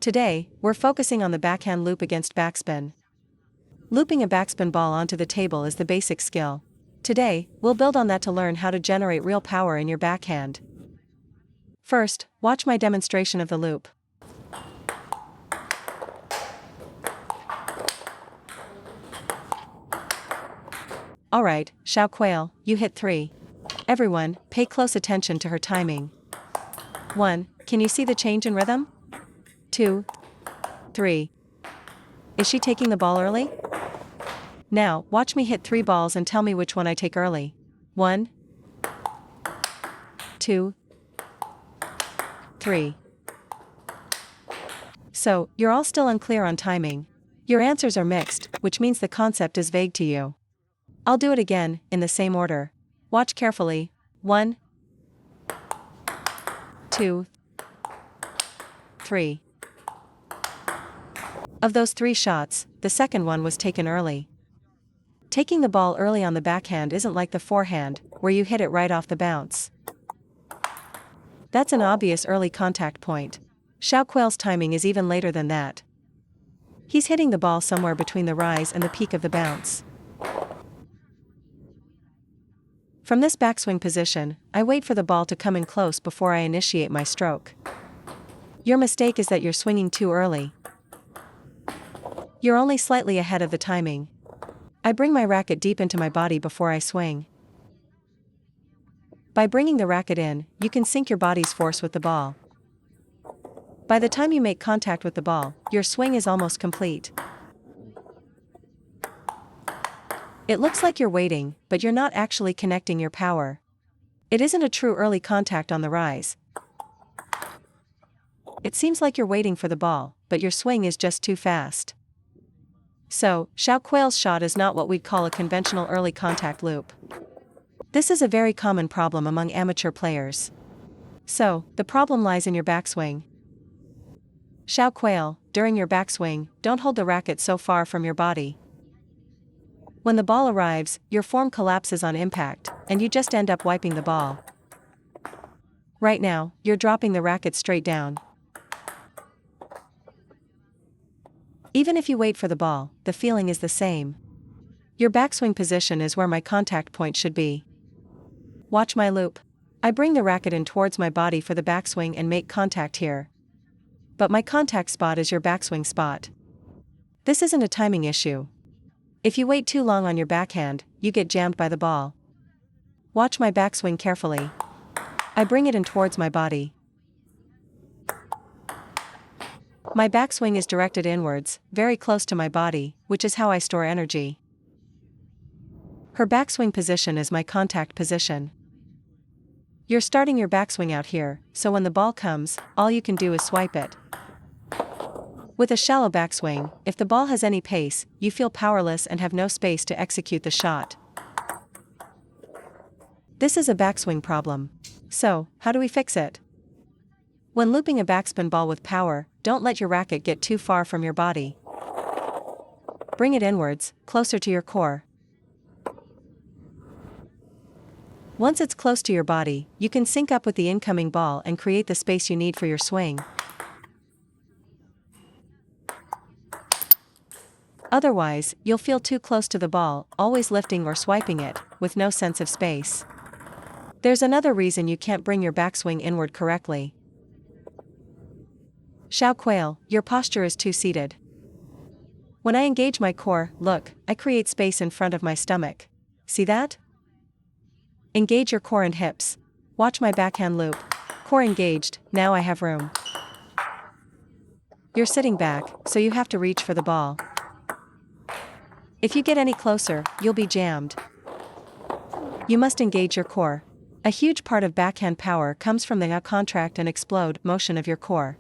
Today, we're focusing on the backhand loop against backspin. Looping a backspin ball onto the table is the basic skill. Today, we'll build on that to learn how to generate real power in your backhand. First, watch my demonstration of the loop. Alright, Xiao Quail, you hit 3. Everyone, pay close attention to her timing. 1. Can you see the change in rhythm? 2. 3. Is she taking the ball early? Now, watch me hit 3 balls and tell me which one I take early. 1. 2. 3. So, you're all still unclear on timing. Your answers are mixed, which means the concept is vague to you. I'll do it again, in the same order. Watch carefully. 1. 2. 3. Of those 3 shots, the second one was taken early. Taking the ball early on the backhand isn't like the forehand, where you hit it right off the bounce. That's an obvious early contact point. Xiao Quail's timing is even later than that. He's hitting the ball somewhere between the rise and the peak of the bounce. From this backswing position, I wait for the ball to come in close before I initiate my stroke. Your mistake is that you're swinging too early. You're only slightly ahead of the timing. I bring my racket deep into my body before I swing. By bringing the racket in, you can sync your body's force with the ball. By the time you make contact with the ball, your swing is almost complete. It looks like you're waiting, but you're not actually connecting your power. It isn't a true early contact on the rise. It seems like you're waiting for the ball, but your swing is just too fast. So, Xiao Quail's shot is not what we'd call a conventional early contact loop. This is a very common problem among amateur players. So, the problem lies in your backswing. Xiao Quail, during your backswing, don't hold the racket so far from your body. When the ball arrives, your form collapses on impact, and you just end up wiping the ball. Right now, you're dropping the racket straight down. Even if you wait for the ball, the feeling is the same. Your backswing position is where my contact point should be. Watch my loop. I bring the racket in towards my body for the backswing and make contact here. But my contact spot is your backswing spot. This isn't a timing issue. If you wait too long on your backhand, you get jammed by the ball. Watch my backswing carefully. I bring it in towards my body. My backswing is directed inwards, very close to my body, which is how I store energy. Her backswing position is my contact position. You're starting your backswing out here, so when the ball comes, all you can do is swipe it. With a shallow backswing, if the ball has any pace, you feel powerless and have no space to execute the shot. This is a backswing problem. So, how do we fix it? When looping a backspin ball with power, don't let your racket get too far from your body. Bring it inwards, closer to your core. Once it's close to your body, you can sync up with the incoming ball and create the space you need for your swing. Otherwise, you'll feel too close to the ball, always lifting or swiping it, with no sense of space. There's another reason you can't bring your backswing inward correctly. Xiao Quail, your posture is too seated. When I engage my core, look, I create space in front of my stomach. See that? Engage your core and hips. Watch my backhand loop. Core engaged, now I have room. You're sitting back, so you have to reach for the ball. If you get any closer, you'll be jammed. You must engage your core. A huge part of backhand power comes from the contract and explode motion of your core.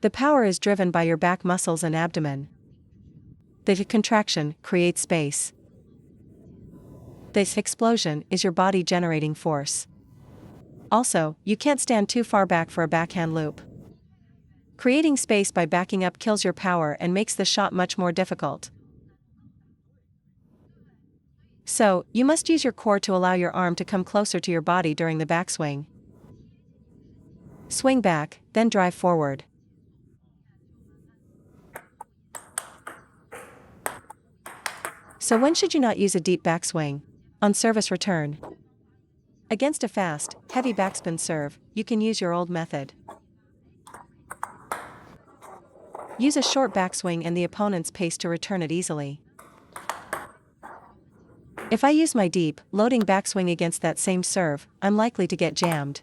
The power is driven by your back muscles and abdomen. The contraction creates space. This explosion is your body generating force. Also, you can't stand too far back for a backhand loop. Creating space by backing up kills your power and makes the shot much more difficult. So, you must use your core to allow your arm to come closer to your body during the backswing. Swing back, then drive forward. So when should you not use a deep backswing? On service return. Against a fast, heavy backspin serve, you can use your old method. Use a short backswing and the opponent's pace to return it easily. If I use my deep, loading backswing against that same serve, I'm likely to get jammed.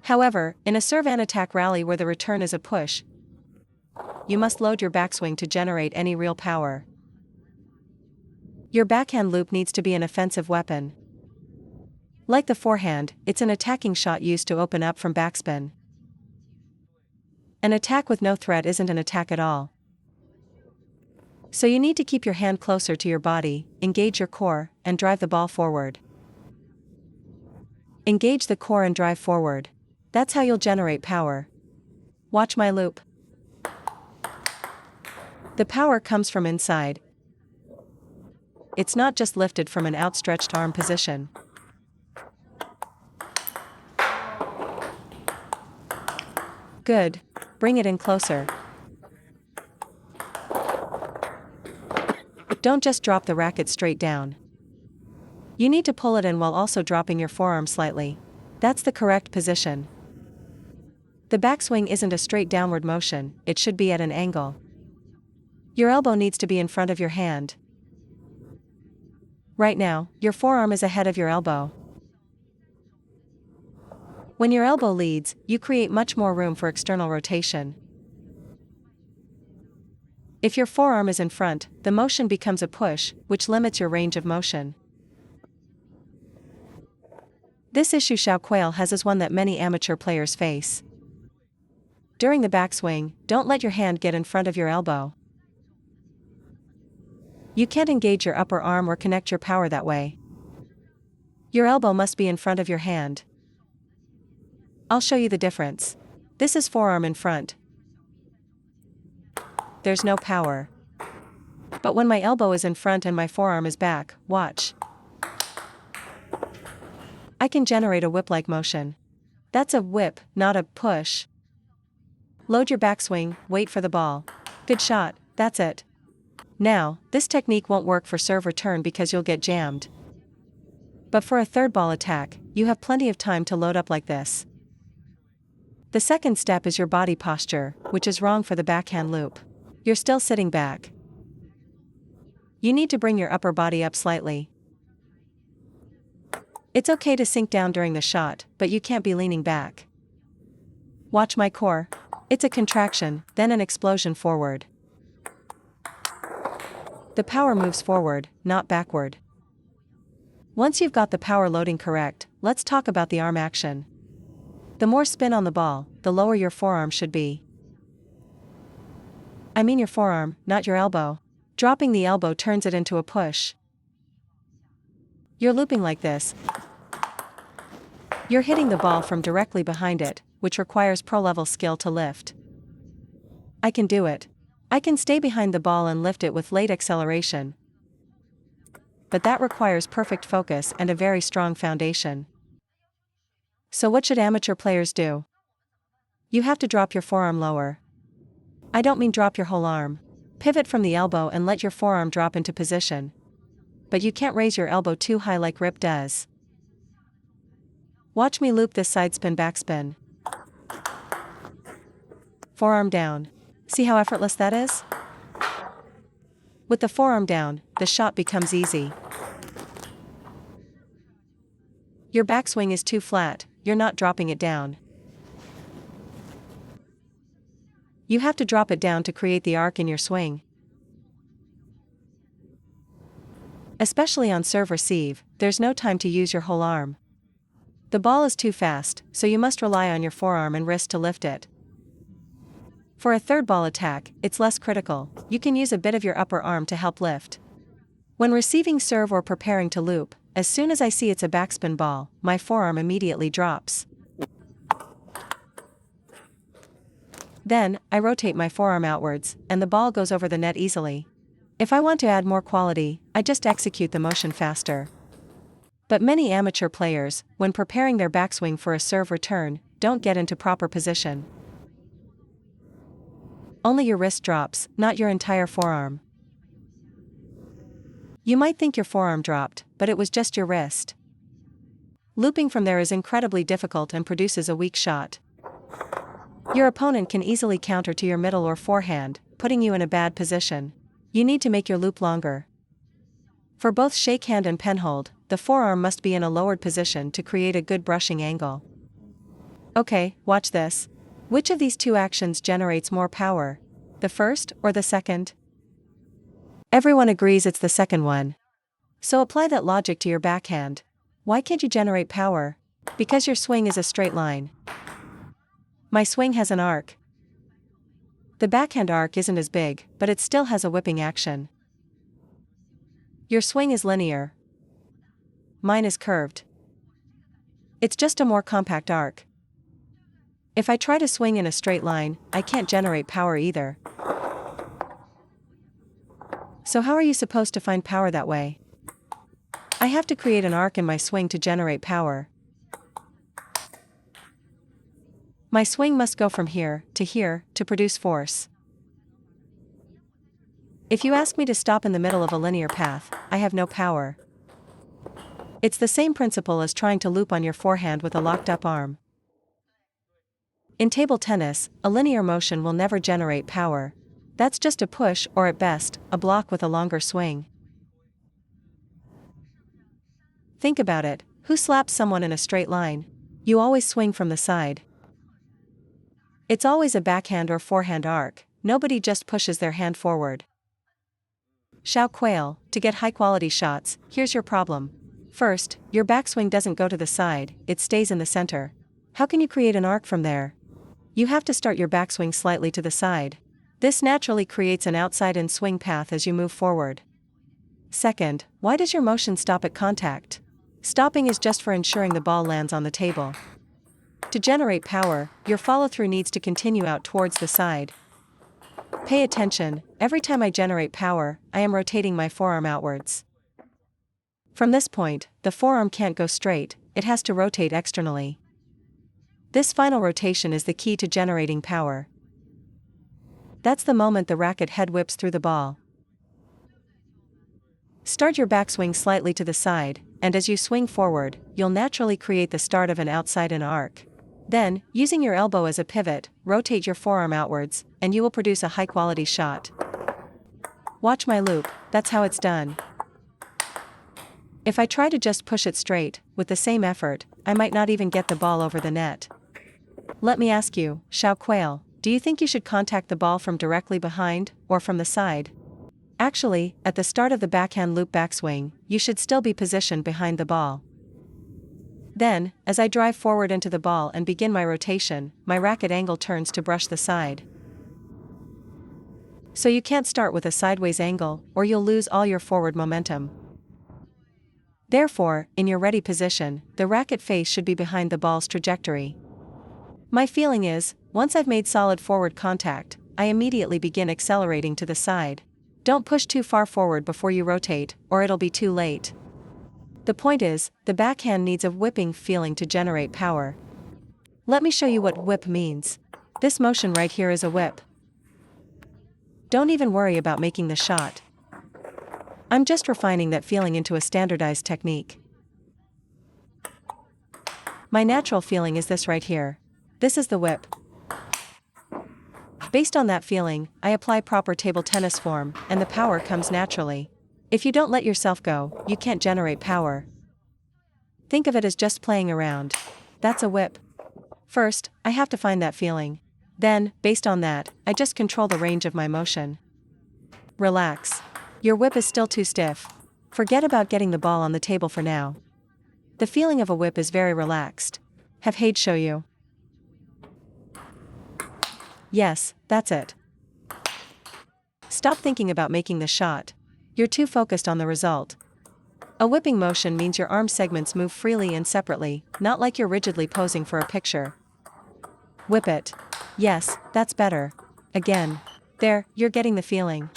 However, in a serve and attack rally where the return is a push, you must load your backswing to generate any real power. Your backhand loop needs to be an offensive weapon. Like the forehand, it's an attacking shot used to open up from backspin. An attack with no threat isn't an attack at all. So you need to keep your hand closer to your body, engage your core, and drive the ball forward. Engage the core and drive forward. That's how you'll generate power. Watch my loop. The power comes from inside. It's not just lifted from an outstretched arm position. Good. Bring it in closer. Don't just drop the racket straight down. You need to pull it in while also dropping your forearm slightly. That's the correct position. The backswing isn't a straight downward motion, it should be at an angle. Your elbow needs to be in front of your hand. Right now, your forearm is ahead of your elbow. When your elbow leads, you create much more room for external rotation. If your forearm is in front, the motion becomes a push, which limits your range of motion. This issue Xiao Quail has is one that many amateur players face. During the backswing, don't let your hand get in front of your elbow. You can't engage your upper arm or connect your power that way. Your elbow must be in front of your hand. I'll show you the difference. This is forearm in front. There's no power. But when my elbow is in front and my forearm is back, watch. I can generate a whip-like motion. That's a whip, not a push. Load your backswing, wait for the ball. Good shot, that's it. Now, this technique won't work for serve return because you'll get jammed. But for a third ball attack, you have plenty of time to load up like this. The second step is your body posture, which is wrong for the backhand loop. You're still sitting back. You need to bring your upper body up slightly. It's okay to sink down during the shot, but you can't be leaning back. Watch my core. It's a contraction, then an explosion forward. The power moves forward, not backward. Once you've got the power loading correct, let's talk about the arm action. The more spin on the ball, the lower your forearm should be. I mean your forearm, not your elbow. Dropping the elbow turns it into a push. You're looping like this. You're hitting the ball from directly behind it, which requires pro-level skill to lift. I can do it. I can stay behind the ball and lift it with late acceleration. But that requires perfect focus and a very strong foundation. So what should amateur players do? You have to drop your forearm lower. I don't mean drop your whole arm. Pivot from the elbow and let your forearm drop into position. But you can't raise your elbow too high like Rip does. Watch me loop this side spin backspin. Forearm down. See how effortless that is? With the forearm down, the shot becomes easy. Your backswing is too flat, you're not dropping it down. You have to drop it down to create the arc in your swing. Especially on serve receive, there's no time to use your whole arm. The ball is too fast, so you must rely on your forearm and wrist to lift it. For a third ball attack, it's less critical, you can use a bit of your upper arm to help lift. When receiving serve or preparing to loop, as soon as I see it's a backspin ball, my forearm immediately drops. Then, I rotate my forearm outwards, and the ball goes over the net easily. If I want to add more quality, I just execute the motion faster. But many amateur players, when preparing their backswing for a serve return, don't get into proper position. only your wrist drops, not your entire forearm. You might think your forearm dropped, but it was just your wrist. Looping from there is incredibly difficult and produces a weak shot. Your opponent can easily counter to your middle or forehand, putting you in a bad position. You need to make your loop longer. For both shakehand and penhold, the forearm must be in a lowered position to create a good brushing angle. Okay, watch this. Which of these two actions generates more power? The first or the second? Everyone agrees it's the second one. So apply that logic to your backhand. Why can't you generate power? Because your swing is a straight line. My swing has an arc. The backhand arc isn't as big, but it still has a whipping action. Your swing is linear. Mine is curved. It's just a more compact arc. If I try to swing in a straight line, I can't generate power either. So how are you supposed to find power that way? I have to create an arc in my swing to generate power. My swing must go from here to produce force. If you ask me to stop in the middle of a linear path, I have no power. It's the same principle as trying to loop on your forehand with a locked-up arm. In table tennis, a linear motion will never generate power. That's just a push or at best, a block with a longer swing. Think about it, who slaps someone in a straight line? You always swing from the side. It's always a backhand or forehand arc, nobody just pushes their hand forward. Xiao Quail, to get high-quality shots, here's your problem. First, your backswing doesn't go to the side, it stays in the center. How can you create an arc from there? You have to start your backswing slightly to the side. This naturally creates an outside-in swing path as you move forward. Second, why does your motion stop at contact? Stopping is just for ensuring the ball lands on the table. To generate power, your follow-through needs to continue out towards the side. Pay attention, every time I generate power, I am rotating my forearm outwards. From this point, the forearm can't go straight, it has to rotate externally. This final rotation is the key to generating power. That's the moment the racket head whips through the ball. Start your backswing slightly to the side, and as you swing forward, you'll naturally create the start of an outside-in arc. Then, using your elbow as a pivot, rotate your forearm outwards, and you will produce a high-quality shot. Watch my loop, that's how it's done. If I try to just push it straight, with the same effort, I might not even get the ball over the net. Let me ask you, Xiao Quail, do you think you should contact the ball from directly behind, or from the side? Actually, at the start of the backhand loop backswing, you should still be positioned behind the ball. Then, as I drive forward into the ball and begin my rotation, my racket angle turns to brush the side. So you can't start with a sideways angle, or you'll lose all your forward momentum. Therefore, in your ready position, the racket face should be behind the ball's trajectory. My feeling is, once I've made solid forward contact, I immediately begin accelerating to the side. Don't push too far forward before you rotate, or it'll be too late. The point is, the backhand needs a whipping feeling to generate power. Let me show you what whip means. This motion right here is a whip. Don't even worry about making the shot. I'm just refining that feeling into a standardized technique. My natural feeling is this right here. This is the whip. Based on that feeling, I apply proper table tennis form, and the power comes naturally. If you don't let yourself go, you can't generate power. Think of it as just playing around. That's a whip. First, I have to find that feeling. Then, based on that, I just control the range of my motion. Relax. Your whip is still too stiff. Forget about getting the ball on the table for now. The feeling of a whip is very relaxed. Have Hade show you. Yes, that's it. Stop thinking about making the shot. You're too focused on the result. A whipping motion means your arm segments move freely and separately, not like you're rigidly posing for a picture. Whip it. Yes, that's better. Again. There, you're getting the feeling.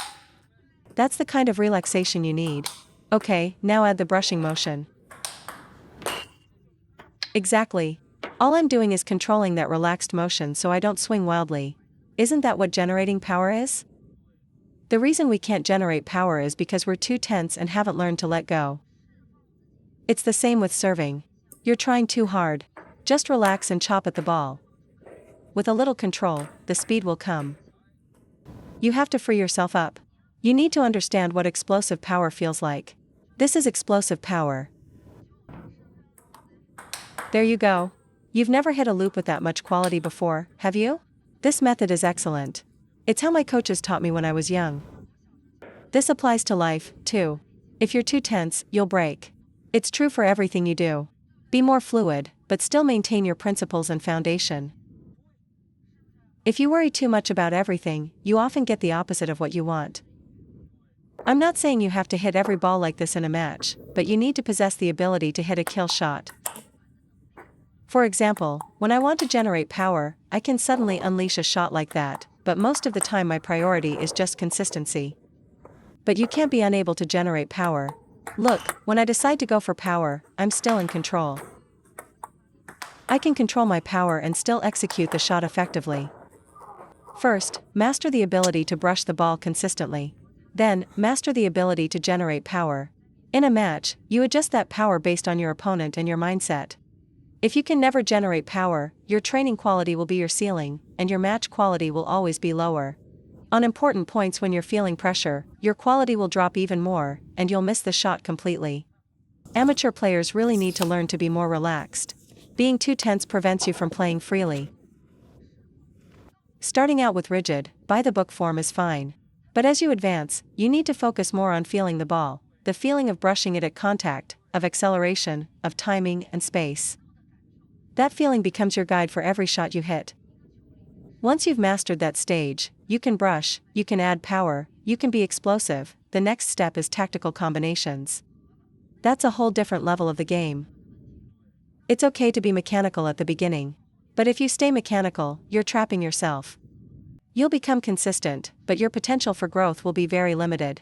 That's the kind of relaxation you need. Okay, now add the brushing motion. Exactly. All I'm doing is controlling that relaxed motion so I don't swing wildly. Isn't that what generating power is? The reason we can't generate power is because we're too tense and haven't learned to let go. It's the same with serving. You're trying too hard. Just relax and chop at the ball. With a little control, the speed will come. You have to free yourself up. You need to understand what explosive power feels like. This is explosive power. There you go. You've never hit a loop with that much quality before, have you? This method is excellent. It's how my coaches taught me when I was young. This applies to life, too. If you're too tense, you'll break. It's true for everything you do. Be more fluid, but still maintain your principles and foundation. If you worry too much about everything, you often get the opposite of what you want. I'm not saying you have to hit every ball like this in a match, but you need to possess the ability to hit a kill shot. For example, when I want to generate power, I can suddenly unleash a shot like that, but most of the time my priority is just consistency. But you can't be unable to generate power. Look, when I decide to go for power, I'm still in control. I can control my power and still execute the shot effectively. First, master the ability to brush the ball consistently. Then, master the ability to generate power. In a match, you adjust that power based on your opponent and your mindset. If you can never generate power, your training quality will be your ceiling, and your match quality will always be lower. On important points when you're feeling pressure, your quality will drop even more, and you'll miss the shot completely. Amateur players really need to learn to be more relaxed. Being too tense prevents you from playing freely. Starting out with rigid, by-the-book form is fine. But as you advance, you need to focus more on feeling the ball, the feeling of brushing it at contact, of acceleration, of timing and space. That feeling becomes your guide for every shot you hit. Once you've mastered that stage, you can brush, you can add power, you can be explosive. The next step is tactical combinations. That's a whole different level of the game. It's okay to be mechanical at the beginning. But if you stay mechanical, you're trapping yourself. You'll become consistent, but your potential for growth will be very limited.